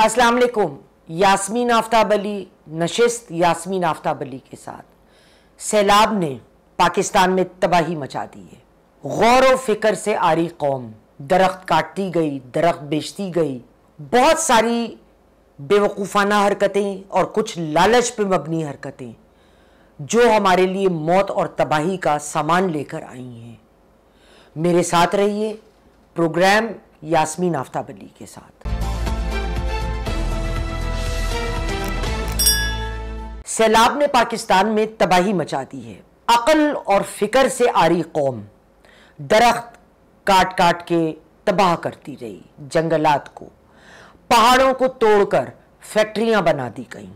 अस्सलाम वालेकुम। यास्मीन आफ्ताब अली, नशिस्त यास्मीन आफ्ताब अली के साथ। सैलाब ने पाकिस्तान में तबाही मचा दी है। गौर व फिक्र से आरी कौम, दरख्त काटती गई, दरख्त बेचती गई, बहुत सारी बेवकूफ़ाना हरकतें और कुछ लालच पे मबनी हरकतें जो हमारे लिए मौत और तबाही का सामान लेकर आई हैं। मेरे साथ रहिए प्रोग्राम यास्मीन आफ्ताब अली के साथ। सैलाब ने पाकिस्तान में तबाही मचा दी है। अक्ल और फिक्र से आरी कौम दरख्त काट काट के तबाह करती रही, जंगलात को, पहाड़ों को तोड़कर फैक्ट्रियां बना दी गईं,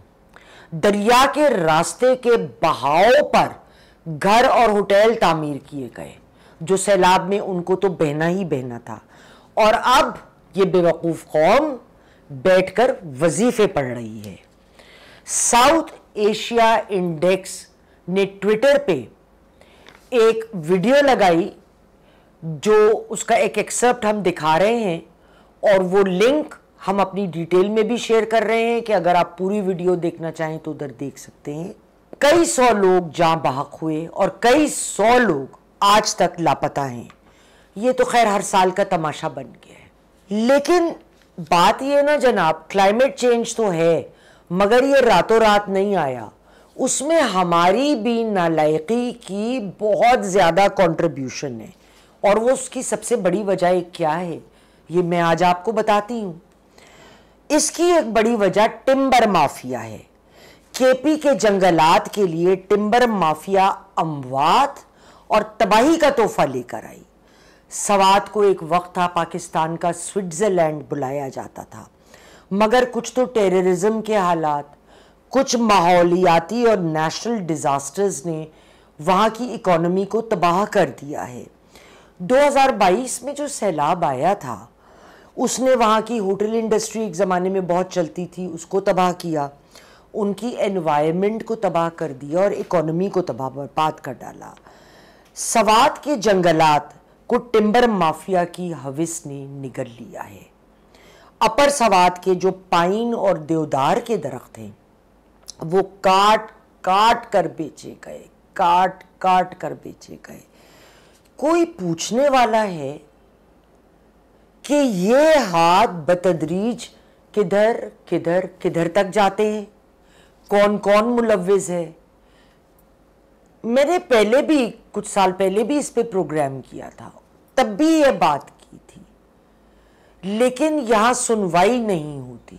दरिया के रास्ते के बहाव पर घर और होटल तामीर किए गए जो सैलाब में उनको तो बहना ही बहना था। और अब ये बेवकूफ़ कौम बैठकर वजीफे पढ़ रही है। साउथ एशिया इंडेक्स ने ट्विटर पे एक वीडियो लगाई जो उसका एक एक्सर्प्ट हम दिखा रहे हैं और वो लिंक हम अपनी डिटेल में भी शेयर कर रहे हैं कि अगर आप पूरी वीडियो देखना चाहें तो उधर देख सकते हैं। कई सौ लोग जाँ बहक हुए और कई सौ लोग आज तक लापता हैं। ये तो खैर हर साल का तमाशा बन गया है। लेकिन बात ये ना जनाब, क्लाइमेट चेंज तो है मगर ये रातों रात नहीं आया। उसमें हमारी भी नालायकी की बहुत ज़्यादा कंट्रीब्यूशन है और वो उसकी सबसे बड़ी वजह क्या है ये मैं आज आपको बताती हूँ। इसकी एक बड़ी वजह टिम्बर माफिया है। केपी के जंगलात के लिए टिम्बर माफिया अमवात और तबाही का तोहफा लेकर आई। सवात को एक वक्त था पाकिस्तान का स्विट्ज़रलैंड बुलाया जाता था, मगर कुछ तो टेररिज्म के हालात, कुछ माहौलियाती और नेशनल डिज़ास्टर्स ने वहाँ की इकोनॉमी को तबाह कर दिया है। 2022 में जो सैलाब आया था उसने वहाँ की होटल इंडस्ट्री एक ज़माने में बहुत चलती थी उसको तबाह किया, उनकी एनवायरनमेंट को तबाह कर दिया और इकोनॉमी को तबाह बर्बाद कर डाला। सवात के जंगलात को टिम्बर माफिया की हविस ने निगल लिया है। अपर सवात के जो पाइन और देवदार के दरख्त हैं वो काट काट कर बेचे गए, काट काट कर बेचे गए। कोई पूछने वाला है कि ये हाथ बतदरीज किधर किधर किधर तक जाते हैं, कौन कौन मुलव्विज़ है। मैंने पहले भी कुछ साल पहले भी इस पे प्रोग्राम किया था, तब भी ये बात की थी, लेकिन यहाँ सुनवाई नहीं होती।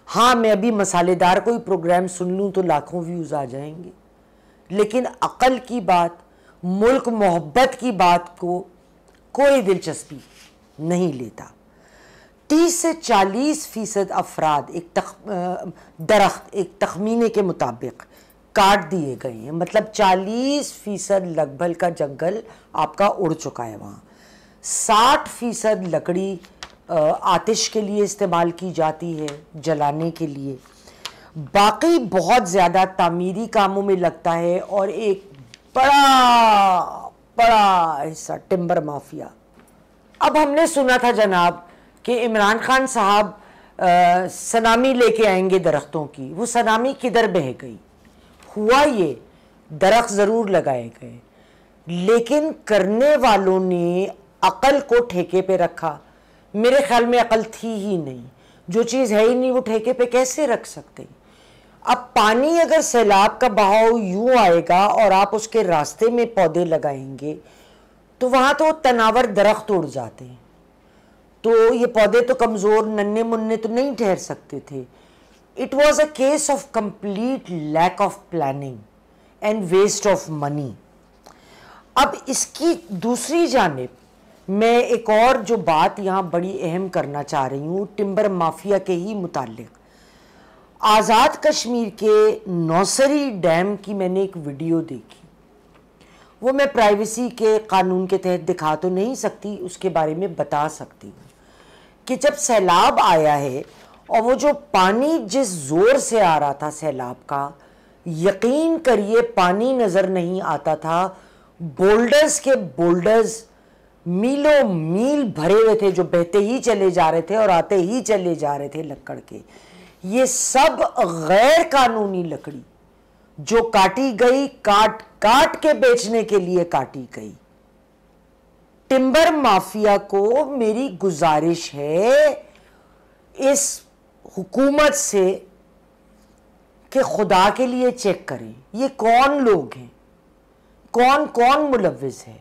हाँ, मैं अभी मसालेदार कोई प्रोग्राम सुन लूँ तो लाखों व्यूज़ आ जाएंगे, लेकिन अक़ल की बात, मुल्क मोहब्बत की बात को कोई दिलचस्पी नहीं लेता। 30 से 40% अफराद दरख्त एक तखमीने के मुताबिक काट दिए गए हैं, मतलब 40% लगभग का जंगल आपका उड़ चुका है। वहाँ 60% लकड़ी आतिश के लिए इस्तेमाल की जाती है, जलाने के लिए। बाकी बहुत ज़्यादा तामीरी कामों में लगता है और एक बड़ा बड़ा हिस्सा टिम्बर माफिया। अब हमने सुना था जनाब कि इमरान खान साहब सनामी लेके आएंगे दरख्तों की। वो सनामी किधर बह गई? हुआ ये, दरख्त ज़रूर लगाए गए, लेकिन करने वालों ने अक़ल को ठेके पे रखा। मेरे ख्याल में अक़ल थी ही नहीं, जो चीज़ है ही नहीं वो ठेके पे कैसे रख सकते। अब पानी अगर सैलाब का बहाव यूँ आएगा और आप उसके रास्ते में पौधे लगाएंगे तो वहाँ तो तनावर दरख्त उड़ जाते हैं, तो ये पौधे तो कमज़ोर नन्हे मुन्ने तो नहीं ठहर सकते थे। It was a case of complete lack of planning and waste of money. अब इसकी दूसरी जानिब मैं एक और जो बात यहाँ बड़ी अहम करना चाह रही हूँ टिम्बर माफिया के ही मुतालिक। आज़ाद कश्मीर के नौसरी डैम की मैंने एक वीडियो देखी, वो मैं प्राइवेसी के कानून के तहत दिखा तो नहीं सकती, उसके बारे में बता सकती हूँ कि जब सैलाब आया है और वो जो पानी जिस ज़ोर से आ रहा था सैलाब का, यकीन करिए पानी नज़र नहीं आता था। बोल्डर्स के बोल्डर्स میلوں میل بھرے ہوئے تھے جو بہتے ہی چلے جا رہے تھے اور آتے ہی چلے جا رہے تھے لکڑ کے. یہ سب غیر قانونی لکڑی جو کاٹی گئی، کاٹ کاٹ کے بیچنے کے لیے کاٹی گئی. ٹمبر مافیا کو میری گزارش ہے اس حکومت سے کہ خدا کے لیے چیک کریں یہ کون لوگ ہیں، کون کون ملوث ہے،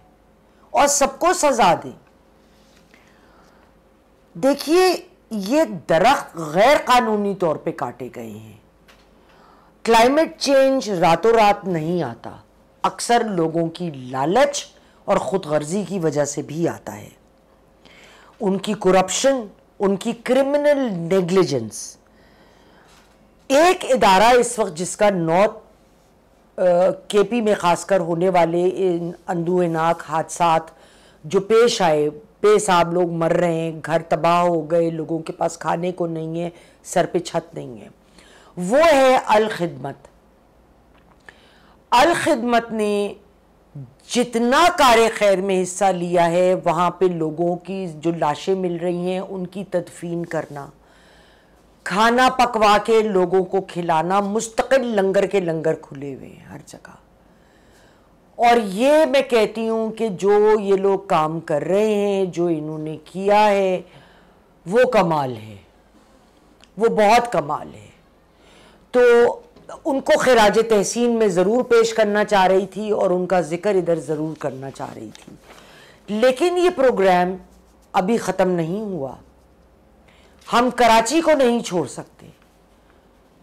اور سب کو سزا دیں. دیکھیے یہ درخت غیر قانونی طور پہ کاٹے گئے ہیں. کلائمیٹ چینج راتوں رات نہیں آتا، اکثر لوگوں کی لالچ اور خود غرضی کی وجہ سے بھی آتا ہے. ان کی کرپشن، ان کی کرمنل نیگلیجنس. ایک ادارہ اس وقت جس کا کے پی میں خاص کر ہونے والے اندوہناک حادثات جو پیش آئے، بے حساب لوگ مر رہے ہیں، گھر تباہ ہو گئے، لوگوں کے پاس کھانے کو نہیں ہے، سر پہ چھت نہیں ہے، وہ ہے الخدمت. الخدمت نے جتنا کار خیر میں حصہ لیا ہے، وہاں پہ لوگوں کی جو لاشیں مل رہی ہیں ان کی تدفین کرنا، کھانا پکوا کے لوگوں کو کھلانا، مستقل لنگر کے لنگر کھلے ہوئے ہیں ہر جگہ. اور یہ میں کہتی ہوں کہ جو یہ لوگ کام کر رہے ہیں، جو انہوں نے کیا ہے، وہ کمال ہے، وہ بہت کمال ہے. تو ان کو خراج تحسین میں ضرور پیش کرنا چاہ رہی تھی اور ان کا ذکر ادھر ضرور کرنا چاہ رہی تھی. لیکن یہ پروگرام ابھی ختم نہیں ہوا. ہم کراچی کو نہیں چھوڑ سکتے.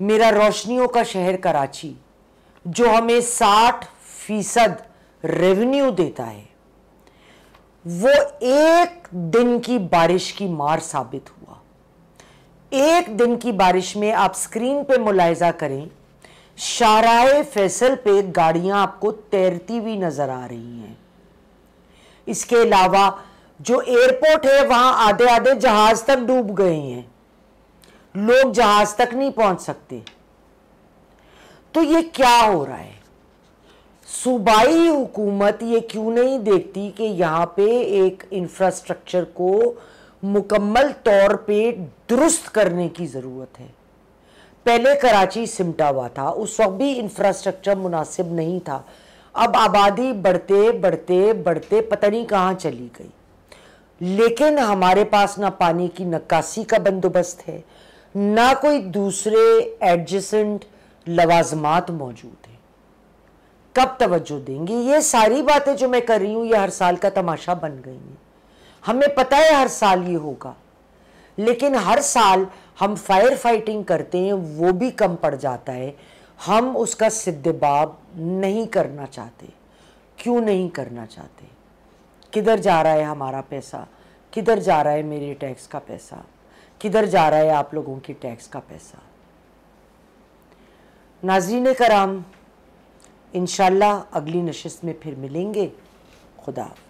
میرا روشنیوں کا شہر کراچی جو ہمیں 60% ریونیو دیتا ہے، وہ ایک دن کی بارش کی مار ثابت ہوا. ایک دن کی بارش میں آپ سکرین پہ ملاحظہ کریں، شاہراہ فیصل پہ گاڑیاں آپ کو تیرتی ہوئی نظر آ رہی ہیں. اس کے علاوہ جو ایئرپورٹ ہے وہاں آدھے آدھے جہاز تک ڈوب گئے ہیں، لوگ جہاز تک نہیں پہنچ سکتے. تو یہ کیا ہو رہا ہے؟ صوبائی حکومت یہ کیوں نہیں دیکھتی کہ یہاں پہ ایک انفراسٹرکچر کو مکمل طور پہ درست کرنے کی ضرورت ہے. پہلے کراچی سمٹا ہوا تھا، اس وقت بھی انفراسٹرکچر مناسب نہیں تھا. اب آبادی بڑھتے بڑھتے بڑھتے پتہ نہیں کہاں چلی گئی. لیکن ہمارے پاس نہ پانی کی نکاسی کا بندوبست ہے، نہ کوئی دوسرے ایڈجسنٹ لوازمات موجود ہیں. کب توجہ دیں گے؟ یہ ساری باتیں جو میں کر رہی ہوں یہ ہر سال کا تماشا بن گئی ہیں. ہمیں پتہ ہے ہر سال یہ ہوگا، لیکن ہر سال ہم فائر فائٹنگ کرتے ہیں، وہ بھی کم پڑ جاتا ہے. ہم اس کا سدباب نہیں کرنا چاہتے. کیوں نہیں کرنا چاہتے؟ کدھر جا رہا ہے ہمارا پیسہ؟ کدھر جا رہا ہے میرے ٹیکس کا پیسہ؟ کدھر جا رہا ہے آپ لوگوں کی ٹیکس کا پیسہ؟ ناظرین کرام، انشاءاللہ اگلی نشست میں پھر ملیں گے. خدا حافظ.